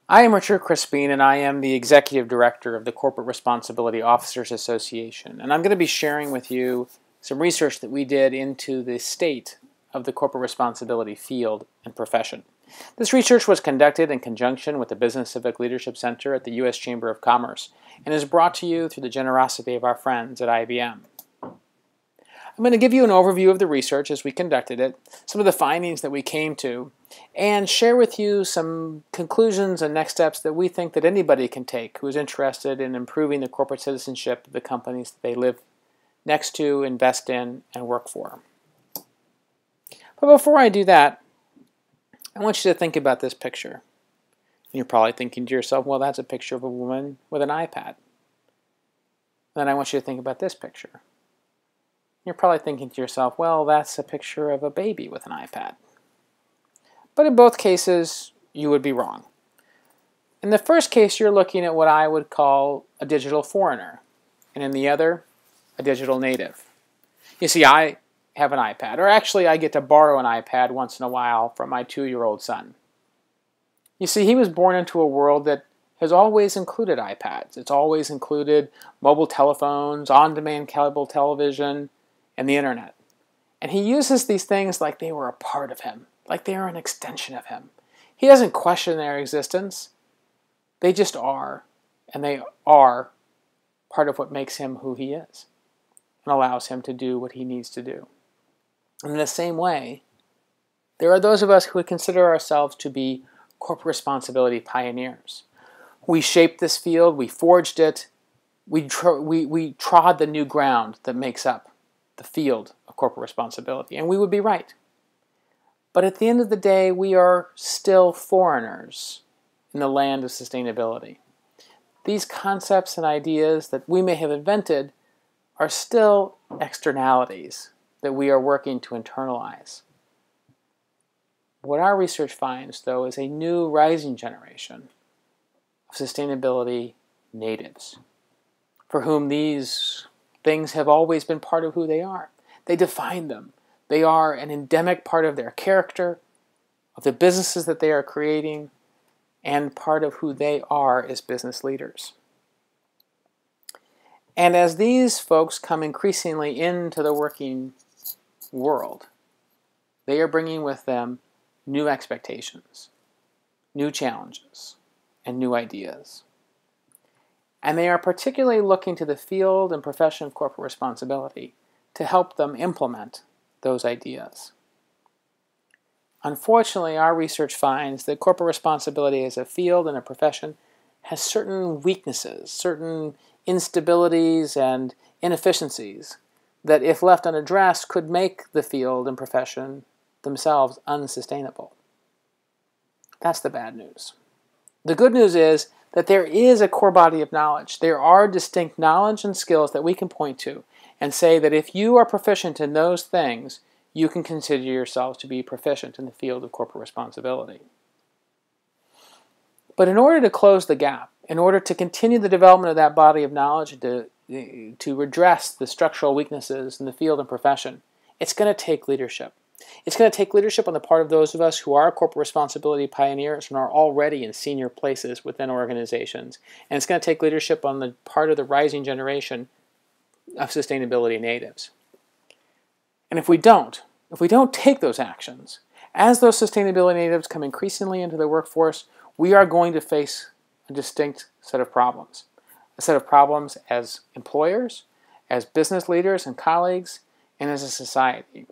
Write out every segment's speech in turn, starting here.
I am Richard Crispin, and I am the Executive Director of the Corporate Responsibility Officers Association. And I'm going to be sharing with you some research that we did into the state of the corporate responsibility field and profession. This research was conducted in conjunction with the Business Civic Leadership Center at the U.S. Chamber of Commerce and is brought to you through the generosity of our friends at IBM. I'm going to give you an overview of the research as we conducted it, some of the findings that we came to, and share with you some conclusions and next steps that we think that anybody can take who is interested in improving the corporate citizenship of the companies that they live next to, invest in, and work for. But before I do that, I want you to think about this picture. And you're probably thinking to yourself, well, that's a picture of a woman with an iPad. Then I want you to think about this picture. You're probably thinking to yourself, well, that's a picture of a baby with an iPad. But in both cases, you would be wrong. In the first case, you're looking at what I would call a digital foreigner, and in the other, a digital native. You see, I have an iPad, or actually I get to borrow an iPad once in a while from my 2-year-old son. You see, he was born into a world that has always included iPads. It's always included mobile telephones, on-demand cable television, and the internet. And he uses these things like they were a part of him, like they are an extension of him. He doesn't question their existence. They just are, and they are part of what makes him who he is and allows him to do what he needs to do. And in the same way, there are those of us who would consider ourselves to be corporate responsibility pioneers. We shaped this field, we forged it, we trod the new ground that makes up the field of corporate responsibility, and we would be right. But at the end of the day, we are still foreigners in the land of sustainability. These concepts and ideas that we may have invented are still externalities that we are working to internalize. What our research finds, though, is a new rising generation of sustainability natives, for whom these things have always been part of who they are. They define them. They are an endemic part of their character, of the businesses that they are creating, and part of who they are as business leaders. And as these folks come increasingly into the working world, they are bringing with them new expectations, new challenges, and new ideas. And they are particularly looking to the field and profession of corporate responsibility to help them implement those ideas. Unfortunately, our research finds that corporate responsibility as a field and a profession has certain weaknesses, certain instabilities and inefficiencies that, if left unaddressed, could make the field and profession themselves unsustainable. That's the bad news. The good news is that there is a core body of knowledge. There are distinct knowledge and skills that we can point to and say that if you are proficient in those things, you can consider yourself to be proficient in the field of corporate responsibility. But in order to close the gap, in order to continue the development of that body of knowledge and to redress the structural weaknesses in the field and profession, it's going to take leadership. It's going to take leadership on the part of those of us who are corporate responsibility pioneers and are already in senior places within organizations. And it's going to take leadership on the part of the rising generation of sustainability natives. And if we don't take those actions, as those sustainability natives come increasingly into the workforce, we are going to face a distinct set of problems. A set of problems as employers, as business leaders and colleagues, and as a society.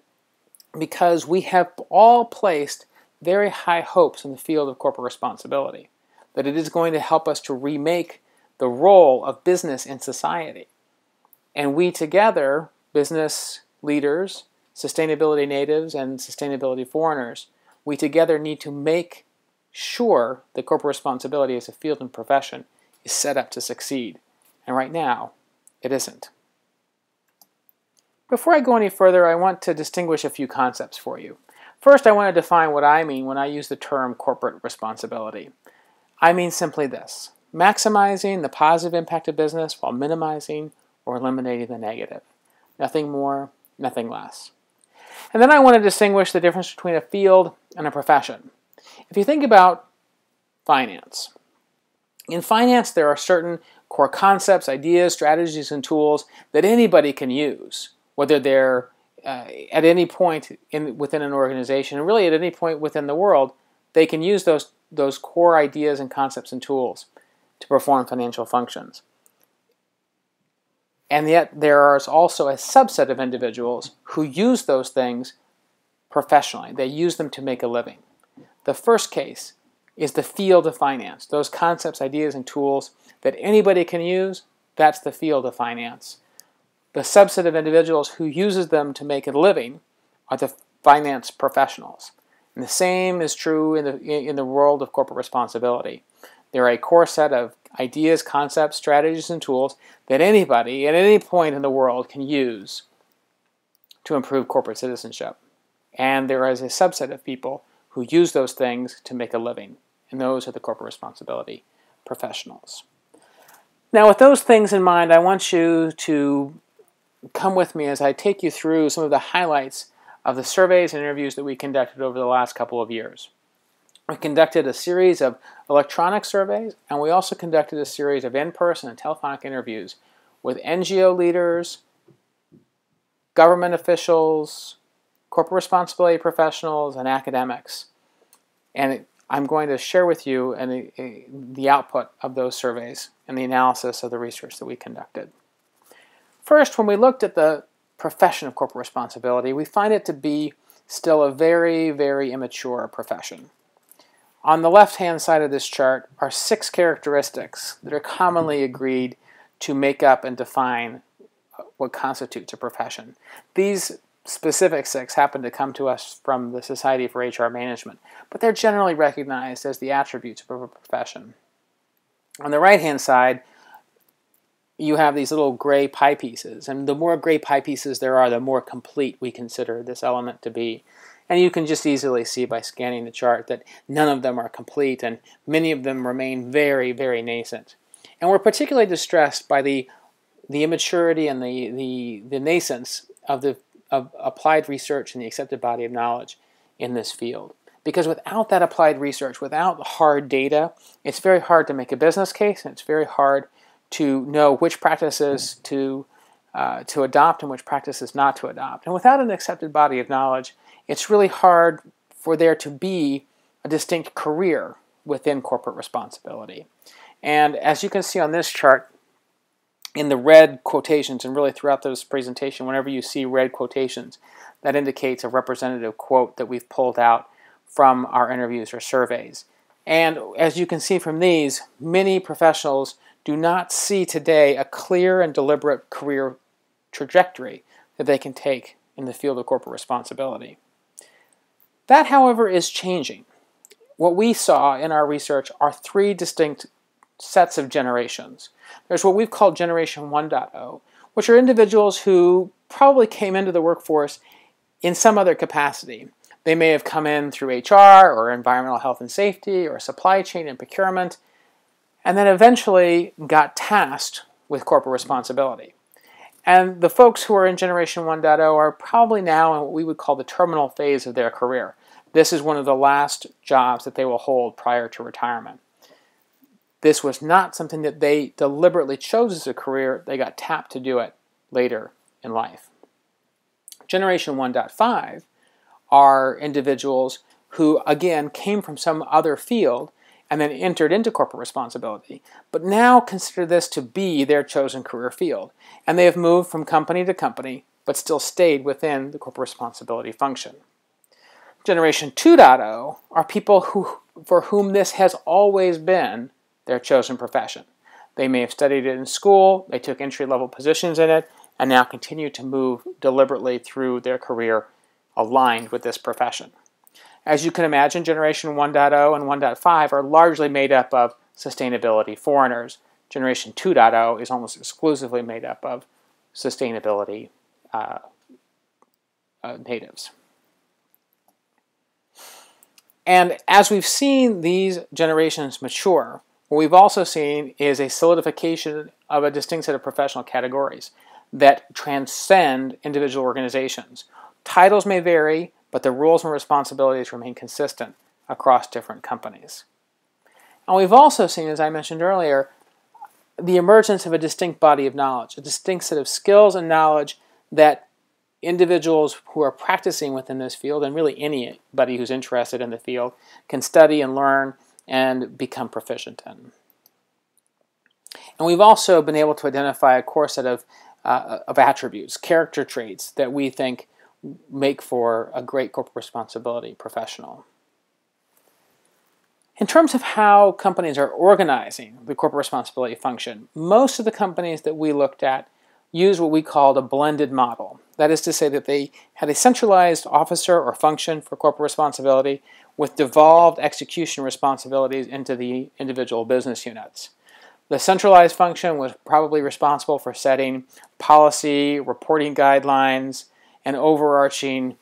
Because we have all placed very high hopes in the field of corporate responsibility, that it is going to help us to remake the role of business in society. And we together, business leaders, sustainability natives, and sustainability foreigners, we together need to make sure that corporate responsibility as a field and profession is set up to succeed. And right now, it isn't. Before I go any further, I want to distinguish a few concepts for you. First, I want to define what I mean when I use the term corporate responsibility. I mean simply this: maximizing the positive impact of business while minimizing or eliminating the negative. Nothing more, nothing less. And then I want to distinguish the difference between a field and a profession. If you think about finance, In finance, there are certain core concepts, ideas, strategies, and tools that anybody can use, whether they're at any point within an organization, and really at any point within the world. They can use those core ideas and concepts and tools to perform financial functions. And yet there is also a subset of individuals who use those things professionally. They use them to make a living. The first case is the field of finance. Those concepts, ideas, and tools that anybody can use, that's the field of finance. The subset of individuals who uses them to make a living are the finance professionals. And the same is true in the world of corporate responsibility. There are a core set of ideas, concepts, strategies, and tools that anybody at any point in the world can use to improve corporate citizenship. And there is a subset of people who use those things to make a living, and those are the corporate responsibility professionals. Now, with those things in mind, I want you to come with me as I take you through some of the highlights of the surveys and interviews that we conducted over the last couple of years. We conducted a series of electronic surveys, and we also conducted a series of in-person and telephonic interviews with NGO leaders, government officials, corporate responsibility professionals, and academics. And I'm going to share with you the output of those surveys and the analysis of the research that we conducted. First, when we looked at the profession of corporate responsibility, we find it to be still a very, very immature profession. On the left-hand side of this chart are 6 characteristics that are commonly agreed to make up and define what constitutes a profession. These specific 6 happen to come to us from the Society for HR Management, but they're generally recognized as the attributes of a profession. On the right-hand side, you have these little gray pie pieces, and the more gray pie pieces there are, the more complete we consider this element to be. And you can just easily see by scanning the chart that none of them are complete, and many of them remain very, very nascent. And we're particularly distressed by the immaturity and the nascence of applied research and the accepted body of knowledge in this field. Because without that applied research, without hard data, it's very hard to make a business case, and it's very hard to know which practices to adopt and which practices not to adopt. And without an accepted body of knowledge, it's really hard for there to be a distinct career within corporate responsibility. And as you can see on this chart, in the red quotations, and really throughout this presentation, whenever you see red quotations, that indicates a representative quote that we've pulled out from our interviews or surveys. And as you can see from these, many professionals do not see today a clear and deliberate career trajectory that they can take in the field of corporate responsibility. That, however, is changing. What we saw in our research are 3 distinct sets of generations. There's what we've called Generation 1.0, which are individuals who probably came into the workforce in some other capacity. They may have come in through HR or environmental health and safety or supply chain and procurement, and then eventually got tasked with corporate responsibility. And the folks who are in Generation 1.0 are probably now in what we would call the terminal phase of their career. This is one of the last jobs that they will hold prior to retirement. This was not something that they deliberately chose as a career. They got tapped to do it later in life. Generation 1.5 are individuals who, again, came from some other field and then entered into corporate responsibility, but now consider this to be their chosen career field. And they have moved from company to company, but still stayed within the corporate responsibility function. Generation 2.0 are people for whom this has always been their chosen profession. They may have studied it in school, they took entry-level positions in it, and now continue to move deliberately through their career aligned with this profession. As you can imagine, Generation 1.0 and 1.5 are largely made up of sustainability foreigners. Generation 2.0 is almost exclusively made up of sustainability natives. And as we've seen these generations mature, what we've also seen is a solidification of a distinct set of professional categories that transcend individual organizations. Titles may vary, but the roles and responsibilities remain consistent across different companies. And we've also seen, as I mentioned earlier, the emergence of a distinct body of knowledge, a distinct set of skills and knowledge that individuals who are practicing within this field, and really anybody who's interested in the field, can study and learn and become proficient in. And we've also been able to identify a core set of attributes, character traits that we think make for a great corporate responsibility professional. In terms of how companies are organizing the corporate responsibility function, most of the companies that we looked at use what we called a blended model. That is to say that they had a centralized officer or function for corporate responsibility with devolved execution responsibilities into the individual business units. The centralized function was probably responsible for setting policy, reporting guidelines, and overarching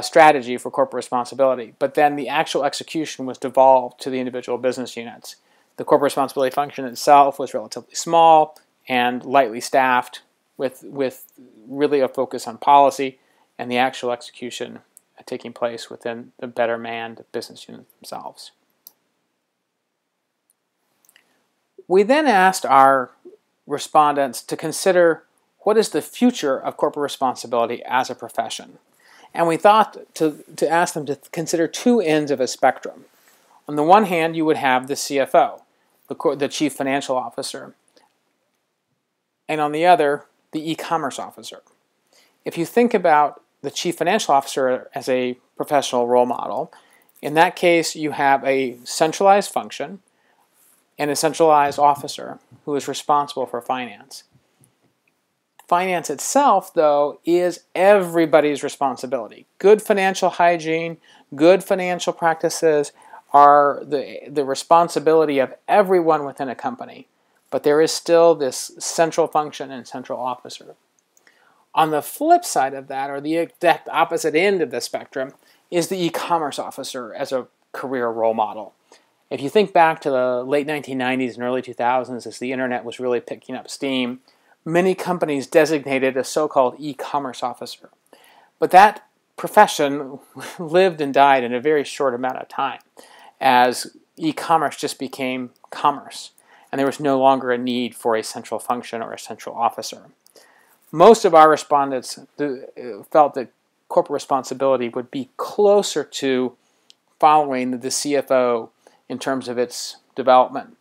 strategy for corporate responsibility. But then the actual execution was devolved to the individual business units. The corporate responsibility function itself was relatively small and lightly staffed with really a focus on policy and the actual execution taking place within the better manned business units themselves. We then asked our respondents to consider what is the future of corporate responsibility as a profession. And we thought to ask them to consider two ends of a spectrum. On the one hand, you would have the CFO, the Chief Financial Officer, and on the other, the e-commerce officer. If you think about the Chief Financial Officer as a professional role model, in that case, you have a centralized function and a centralized officer who is responsible for finance. Finance itself, though, is everybody's responsibility. Good financial hygiene, good financial practices are the responsibility of everyone within a company. But there is still this central function and central officer. On the flip side of that, or the exact opposite end of the spectrum, is the e-commerce officer as a career role model. If you think back to the late 1990s and early 2000s as the internet was really picking up steam, many companies designated a so-called e-commerce officer. But that profession lived and died in a very short amount of time as e-commerce just became commerce, and there was no longer a need for a central function or a central officer. Most of our respondents felt that corporate responsibility would be closer to following the CFO in terms of its development.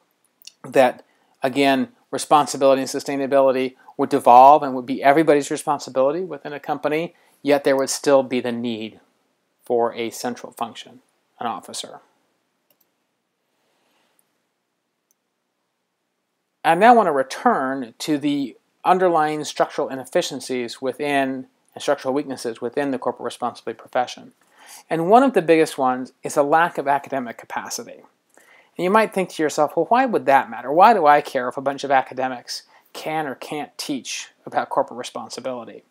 That, again, responsibility and sustainability would devolve and would be everybody's responsibility within a company, yet there would still be the need for a central function, an officer. I now want to return to the underlying structural inefficiencies within and structural weaknesses within the corporate responsibility profession. And one of the biggest ones is a lack of academic capacity. And you might think to yourself, well, why would that matter? Why do I care if a bunch of academics can or can't teach about corporate responsibility?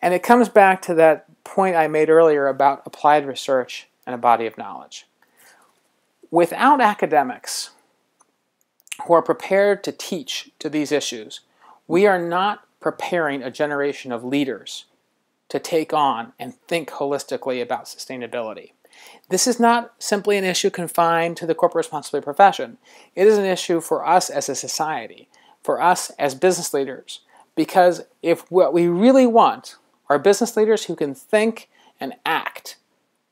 And it comes back to that point I made earlier about applied research and a body of knowledge. Without academics who are prepared to teach to these issues, we are not preparing a generation of leaders to take on and think holistically about sustainability. This is not simply an issue confined to the corporate responsibility profession. It is an issue for us as a society, for us as business leaders, because if what we really want are business leaders who can think and act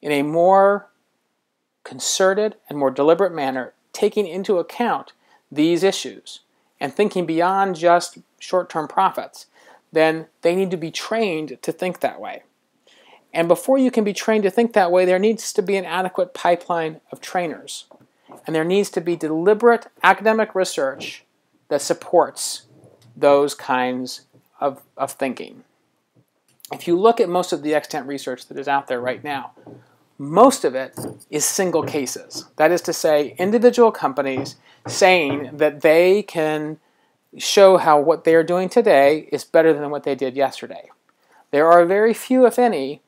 in a more concerted and more deliberate manner, taking into account these issues and thinking beyond just short-term profits, then they need to be trained to think that way. And before you can be trained to think that way, there needs to be an adequate pipeline of trainers. And there needs to be deliberate academic research that supports those kinds of thinking. If you look at most of the extant research that is out there right now, most of it is single cases. That is to say, individual companies saying that they can show how what they are doing today is better than what they did yesterday. There are very few, if any,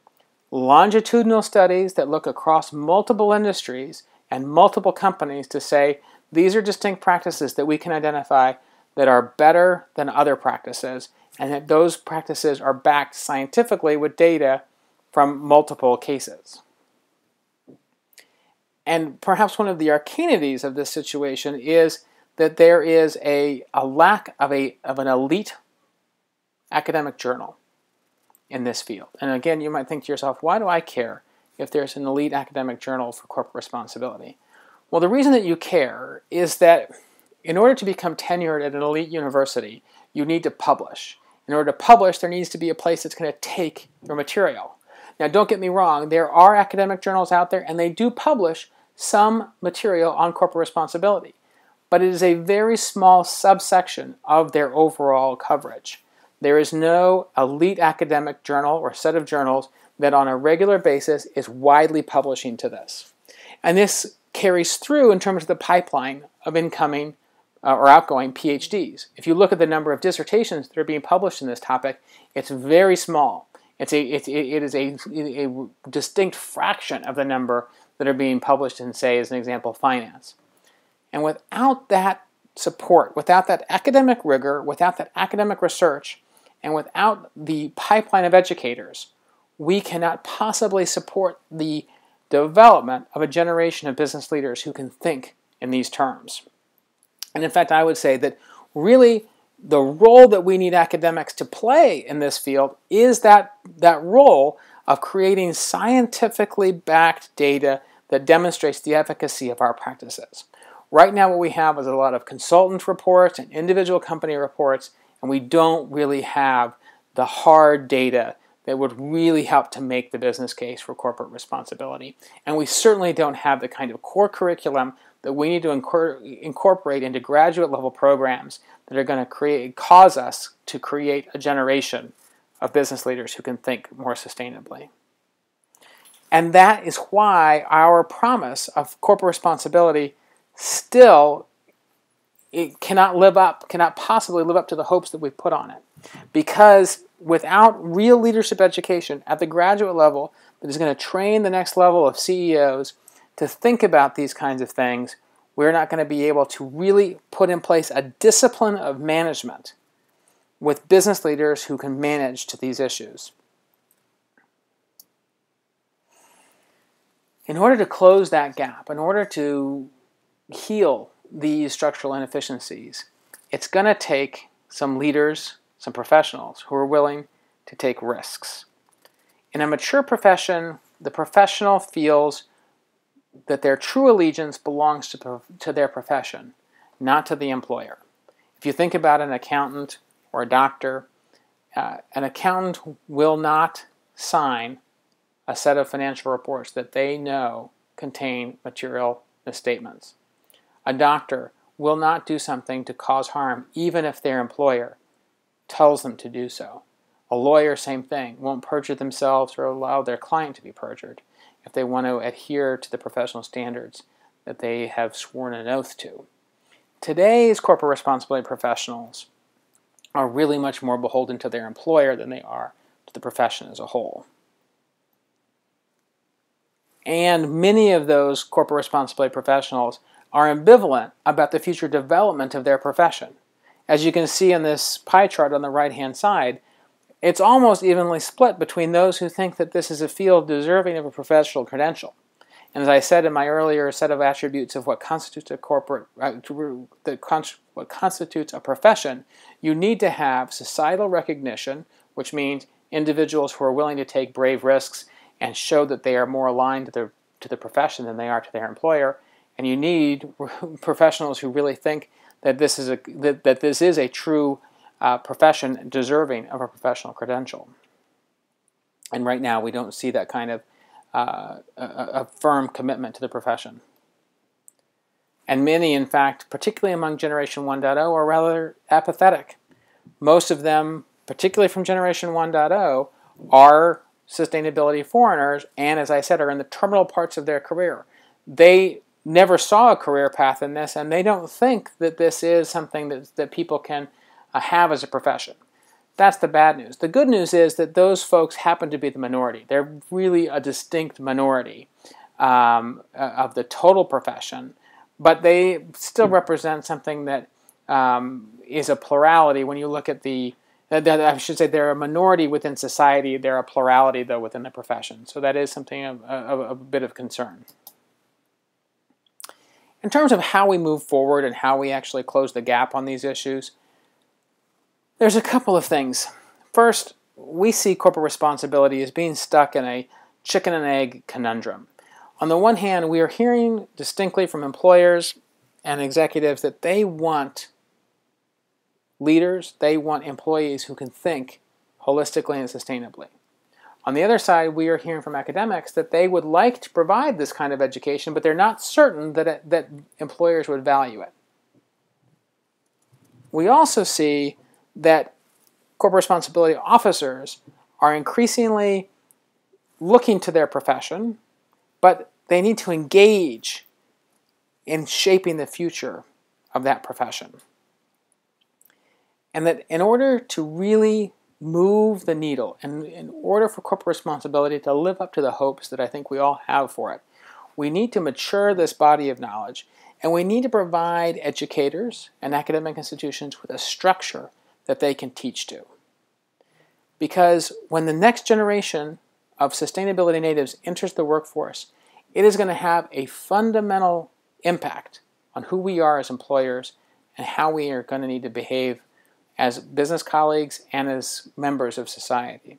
longitudinal studies that look across multiple industries and multiple companies to say these are distinct practices that we can identify that are better than other practices, and that those practices are backed scientifically with data from multiple cases. And perhaps one of the arcanities of this situation is that there is a lack of an elite academic journal in this field. And again, you might think to yourself, why do I care if there's an elite academic journal for corporate responsibility? Well, the reason that you care is that in order to become tenured at an elite university, you need to publish. In order to publish, there needs to be a place that's going to take your material. Now, don't get me wrong, there are academic journals out there, and they do publish some material on corporate responsibility. But it is a very small subsection of their overall coverage. There is no elite academic journal or set of journals that on a regular basis is widely publishing to this. And this carries through in terms of the pipeline of incoming or outgoing PhDs. If you look at the number of dissertations that are being published in this topic, it's very small. It is a distinct fraction of the number that are being published in, say, as an example, finance. And without that support, without that academic rigor, without that academic research, and without the pipeline of educators, we cannot possibly support the development of a generation of business leaders who can think in these terms. And in fact, I would say that really the role that we need academics to play in this field is that role of creating scientifically backed data that demonstrates the efficacy of our practices. Right now what we have is a lot of consultant reports and individual company reports, and we don't really have the hard data that would really help to make the business case for corporate responsibility. And we certainly don't have the kind of core curriculum that we need to incorporate into graduate level programs that are going to cause us to create a generation of business leaders who can think more sustainably. And that is why our promise of corporate responsibility still cannot possibly live up to the hopes that we put on it. Because without real leadership education at the graduate level that is going to train the next level of CEOs to think about these kinds of things, we're not going to be able to really put in place a discipline of management with business leaders who can manage to these issues. In order to close that gap, in order to heal these structural inefficiencies, it's going to take some leaders, some professionals who are willing to take risks. In a mature profession, the professional feels that their true allegiance belongs to their profession, not to the employer. If you think about an accountant or a doctor, an accountant will not sign a set of financial reports that they know contain material misstatements. A doctor will not do something to cause harm even if their employer tells them to do so. A lawyer, same thing, won't perjure themselves or allow their client to be perjured if they want to adhere to the professional standards that they have sworn an oath to. Today's corporate responsibility professionals are really much more beholden to their employer than they are to the profession as a whole. And many of those corporate responsibility professionals are ambivalent about the future development of their profession. As you can see in this pie chart on the right-hand side, it's almost evenly split between those who think that this is a field deserving of a professional credential. And as I said in my earlier set of attributes of what constitutes what constitutes a profession, you need to have societal recognition, which means individuals who are willing to take brave risks and show that they are more aligned to the profession than they are to their employer. And you need professionals who really think that this is a true profession deserving of a professional credential. And right now we don't see that kind of a firm commitment to the profession. And many, in fact, particularly among Generation 1.0, are rather apathetic. Most of them, particularly from Generation 1.0, are sustainability foreigners, and as I said, are in the terminal parts of their career. They never saw a career path in this, and they don't think that this is something that people can have as a profession. That's the bad news. The good news is that those folks happen to be the minority. They're really a distinct minority of the total profession, but they still represent something that is a plurality when you look at I should say they're a minority within society. They're a plurality, though, within the profession. So that is something of a bit of concern. In terms of how we move forward and how we actually close the gap on these issues, there's a couple of things. First, we see corporate responsibility as being stuck in a chicken and egg conundrum. On the one hand, we are hearing distinctly from employers and executives that they want leaders, they want employees who can think holistically and sustainably. On the other side, we are hearing from academics that they would like to provide this kind of education, but they're not certain that employers would value it. We also see that corporate responsibility officers are increasingly looking to their profession, but they need to engage in shaping the future of that profession. And that in order to really move the needle, and in order for corporate responsibility to live up to the hopes that I think we all have for it, we need to mature this body of knowledge, and we need to provide educators and academic institutions with a structure that they can teach to. Because when the next generation of sustainability natives enters the workforce, it is going to have a fundamental impact on who we are as employers and how we are going to need to behave as business colleagues and as members of society.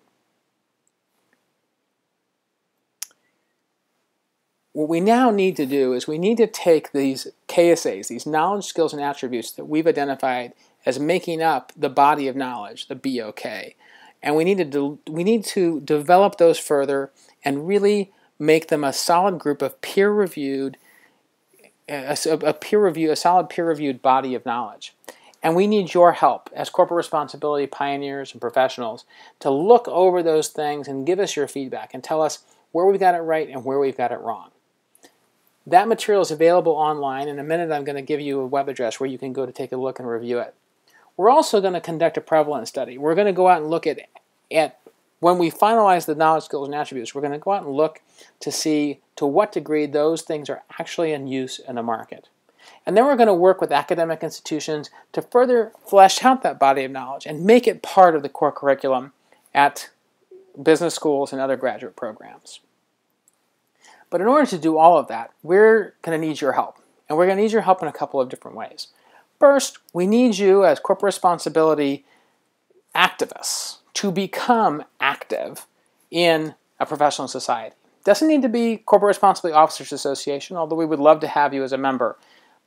What we now need to do is we need to take these KSAs, these knowledge, skills, and attributes that we've identified as making up the body of knowledge, the BOK, and we need to develop those further and really make them a solid group of peer-reviewed, a solid peer-reviewed body of knowledge. And we need your help as corporate responsibility pioneers and professionals to look over those things and give us your feedback and tell us where we've got it right and where we've got it wrong. That material is available online. In a minute, I'm going to give you a web address where you can go to take a look and review it. We're also going to conduct a prevalence study. We're going to go out and look at when we finalize the knowledge, skills, and attributes, we're going to go out and look to see to what degree those things are actually in use in the market. And then we're going to work with academic institutions to further flesh out that body of knowledge and make it part of the core curriculum at business schools and other graduate programs. But in order to do all of that, we're going to need your help. And we're going to need your help in a couple of different ways. First, we need you as corporate responsibility activists to become active in a professional society. Doesn't need to be Corporate Responsibility Officers Association, although we would love to have you as a member.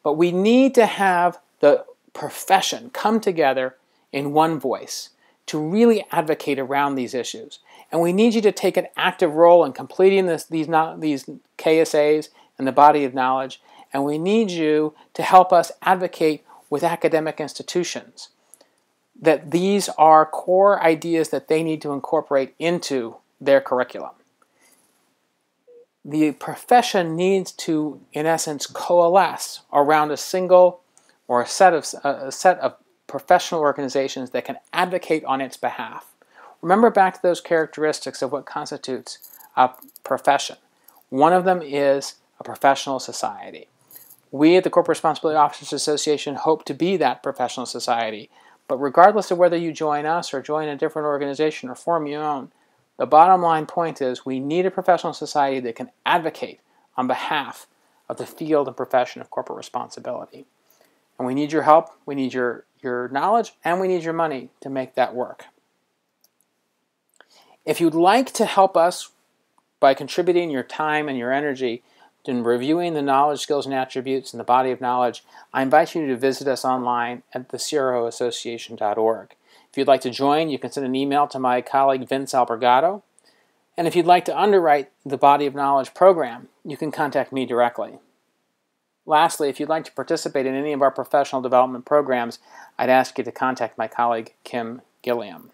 But we need to have the profession come together in one voice to really advocate around these issues. And we need you to take an active role in completing these KSAs and the body of knowledge. And we need you to help us advocate with academic institutions that these are core ideas that they need to incorporate into their curriculum. The profession needs to, in essence, coalesce around a single or a set of professional organizations that can advocate on its behalf. Remember back to those characteristics of what constitutes a profession. One of them is a professional society. We at the Corporate Responsibility Officers Association hope to be that professional society, but regardless of whether you join us or join a different organization or form your own, the bottom line point is we need a professional society that can advocate on behalf of the field and profession of corporate responsibility. And we need your help, we need your knowledge, and we need your money to make that work. If you'd like to help us by contributing your time and your energy in reviewing the knowledge, skills, and attributes in the body of knowledge, I invite you to visit us online at thecroassociation.org. If you'd like to join, you can send an email to my colleague Vince Albergato. And if you'd like to underwrite the Body of Knowledge program, you can contact me directly. Lastly, if you'd like to participate in any of our professional development programs, I'd ask you to contact my colleague Kim Gilliam.